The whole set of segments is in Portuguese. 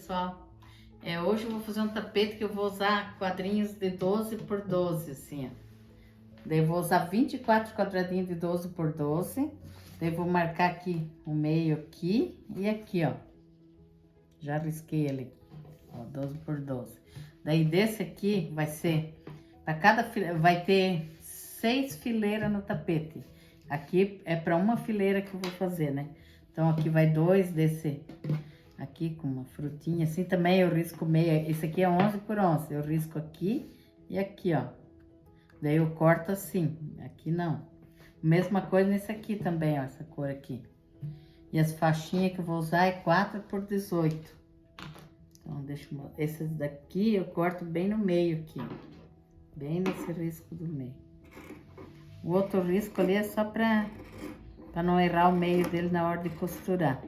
pessoal, hoje eu vou fazer um tapete que eu vou usar quadrinhos de 12 por 12, assim, ó. Daí eu vou usar 24 quadradinhos de 12 por 12. Daí eu vou marcar aqui o meio aqui e aqui, ó. Já risquei ali, ó, 12 por 12. Daí desse aqui vai ser, para cada vai ter 6 fileiras no tapete. Aqui é para uma fileira que eu vou fazer, né? Então aqui vai 2 desse aqui com uma frutinha assim, também eu risco meia. Esse aqui é 11 por 11, eu risco aqui e aqui, ó. Daí eu corto assim, aqui não. Mesma coisa nesse aqui também, ó, essa cor aqui. E as faixinhas que eu vou usar é 4 por 18. Então deixa eu... Esses daqui eu corto bem no meio aqui, bem nesse risco do meio. O outro risco ali é só para não errar o meio dele na hora de costurar.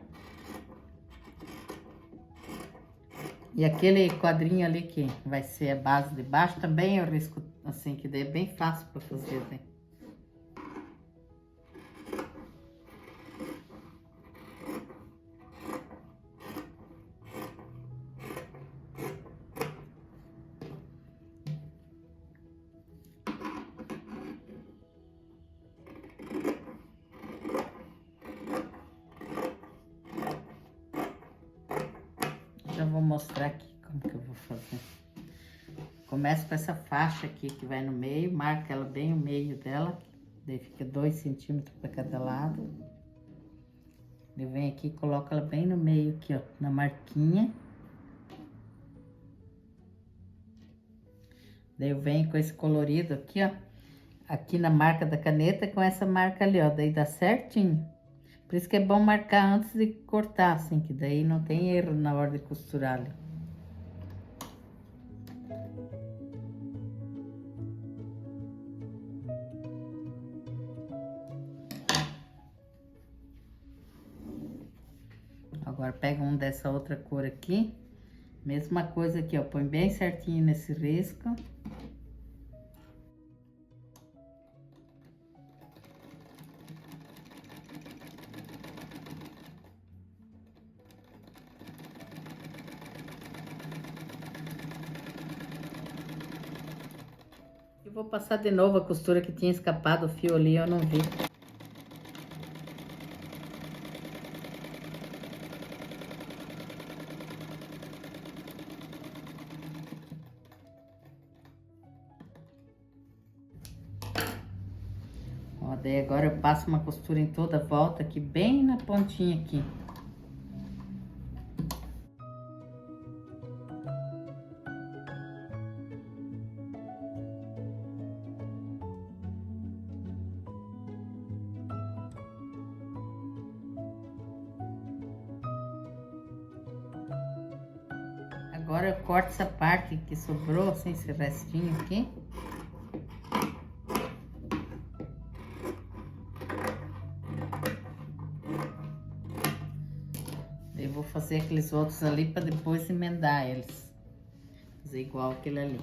E aquele quadrinho ali que vai ser a base de baixo, também eu risco assim, que daí é bem fácil para fazer, né? Já vou mostrar aqui como que eu vou fazer. Começo com essa faixa aqui que vai no meio, marca ela bem o meio dela, daí fica 2 centímetros para cada lado. Eu venho aqui e coloco ela bem no meio aqui, ó, na marquinha. Daí eu venho com esse colorido aqui, ó, aqui na marca da caneta com essa marca ali, ó, daí dá certinho. Por isso que é bom marcar antes de cortar, assim, que daí não tem erro na hora de costurar ali. Agora pega um dessa outra cor aqui, mesma coisa aqui, ó, põe bem certinho nesse risco. Eu vou passar de novo a costura que tinha escapado o fio ali, eu não vi. Ó, daí agora eu passo uma costura em toda a volta aqui, bem na pontinha aqui. Agora eu corto essa parte que sobrou, assim, esse restinho aqui. Eu vou fazer aqueles outros ali para depois emendar eles. Fazer igual aquele ali.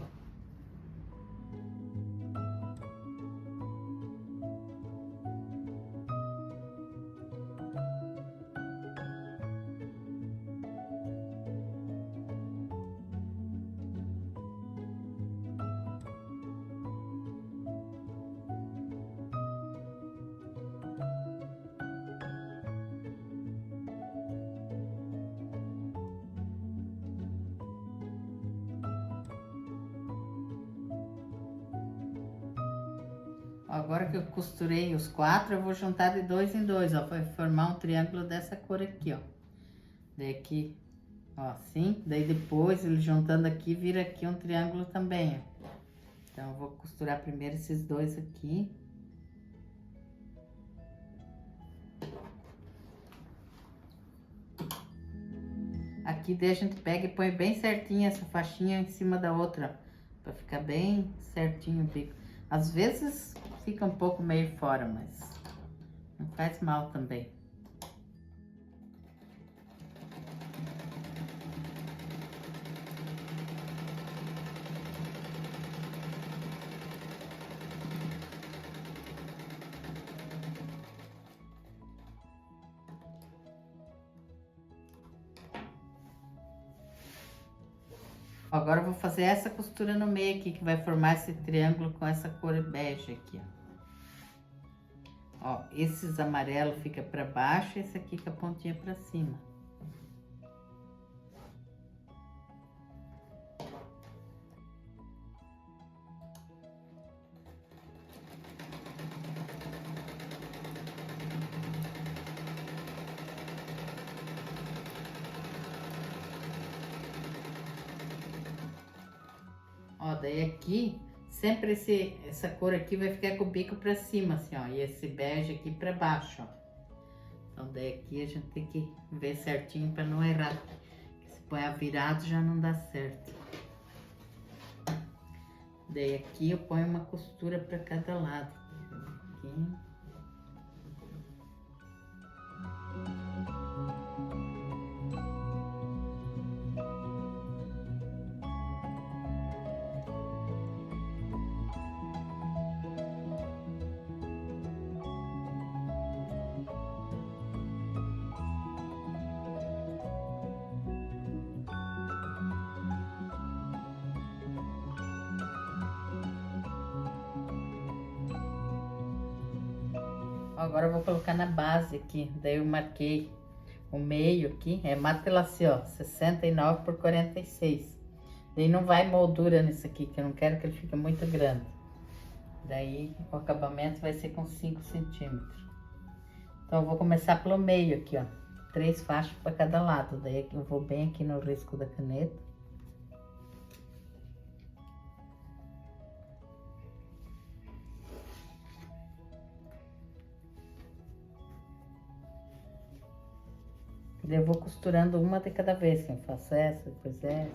Agora que eu costurei os 4, eu vou juntar de 2 em 2, ó, vai formar um triângulo dessa cor aqui, ó. Daí aqui, ó, assim, daí depois ele juntando aqui, vira aqui um triângulo também, ó. Então eu vou costurar primeiro esses 2 aqui. Aqui daí a gente pega e põe bem certinho essa faixinha em cima da outra, ó, pra ficar bem certinho o bico. Às vezes fica um pouco meio fora, mas não faz mal também. Agora eu vou fazer essa costura no meio aqui, que vai formar esse triângulo com essa cor bege aqui, ó. Ó, esses amarelos fica pra baixo, esse aqui com a pontinha pra cima. Ó, daí aqui, sempre essa cor aqui vai ficar com o bico pra cima, assim, ó. E esse bege aqui pra baixo, ó. Então, daí aqui a gente tem que ver certinho pra não errar. Se põe virado já não dá certo. Daí aqui eu ponho uma costura pra cada lado. Aqui. Agora eu vou colocar na base aqui, daí eu marquei o meio aqui, é matelacê, ó, 69 por 46. Daí não vai moldura nisso aqui, que eu não quero que ele fique muito grande. Daí o acabamento vai ser com 5 centímetros. Então eu vou começar pelo meio aqui, ó, 3 faixas para cada lado. Daí eu vou bem aqui no risco da caneta. Daí eu vou costurando uma de cada vez, assim, eu faço essa, depois essa.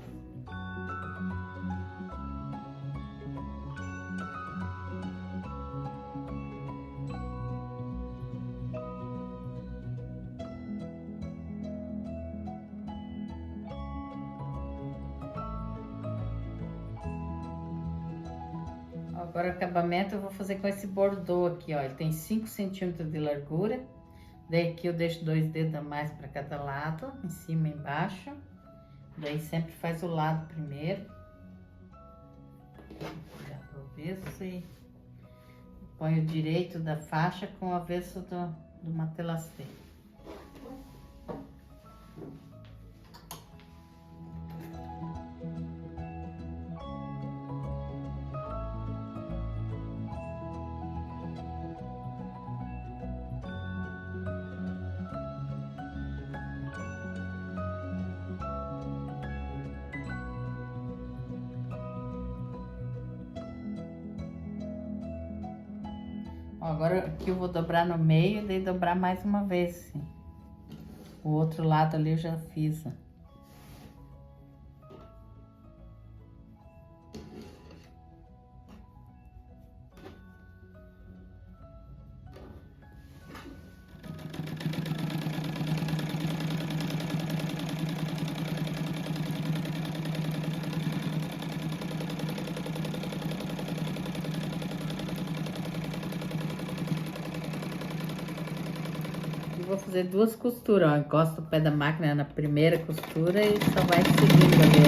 Agora o acabamento eu vou fazer com esse bordô aqui, ó, ele tem 5 centímetros de largura. Daí aqui eu deixo 2 dedos a mais para cada lado, em cima e embaixo. Daí sempre faz o lado primeiro. Já pro avesso e põe o direito da faixa com o avesso do matelacê. Agora aqui eu vou dobrar no meio e daí dobrar mais uma vez, assim. O outro lado ali eu já fiz, ó. Vou fazer 2 costuras, ó, encosta o pé da máquina na primeira costura e só vai seguindo ali.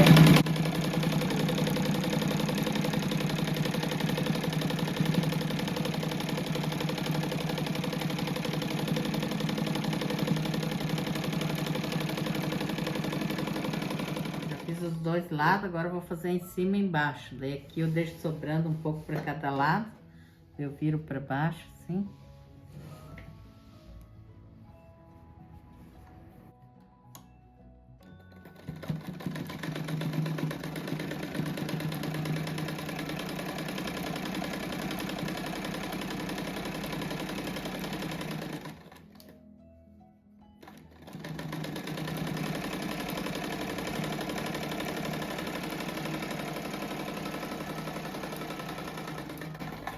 Já fiz os 2 lados, agora eu vou fazer em cima e embaixo. Daí aqui eu deixo sobrando um pouco para cada lado, eu viro para baixo, assim.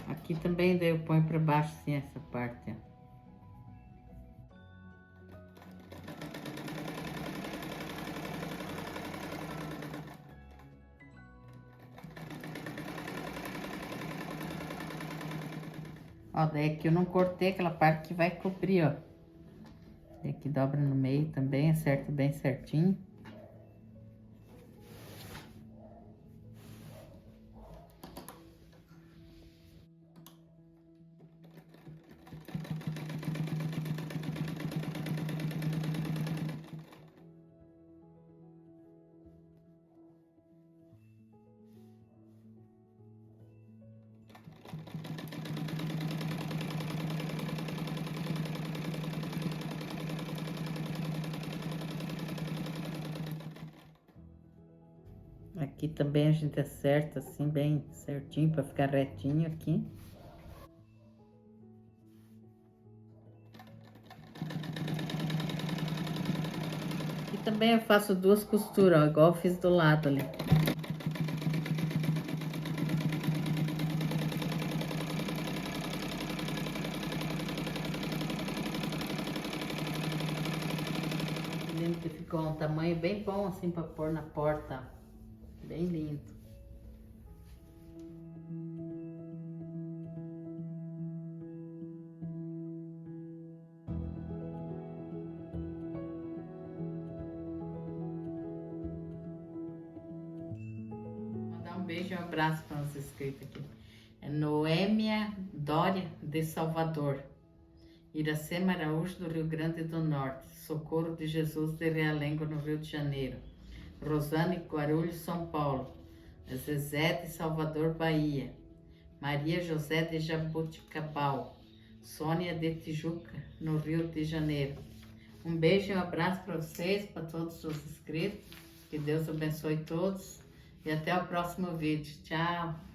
Aqui também daí eu ponho pra baixo assim essa parte, ó. Ó, daí aqui eu não cortei aquela parte que vai cobrir, ó. Daí aqui dobra no meio também, acerta bem certinho. Aqui também a gente acerta assim, bem certinho, para ficar retinho aqui. E também eu faço duas costuras, ó, igual eu fiz do lado ali. Lindo que ficou um tamanho bem bom assim para pôr na porta. Bem lindo. Mandar um beijo e um abraço para os inscritos aqui. É Noêmia Dória de Salvador. Iracema Araújo do Rio Grande do Norte. Socorro de Jesus de Realengo no Rio de Janeiro. Rosane Guarulhos, São Paulo. Zezé de Salvador, Bahia. Maria José de Jaboticabal. Sônia de Tijuca, no Rio de Janeiro. Um beijo e um abraço para vocês, para todos os inscritos. Que Deus abençoe todos. E até o próximo vídeo. Tchau!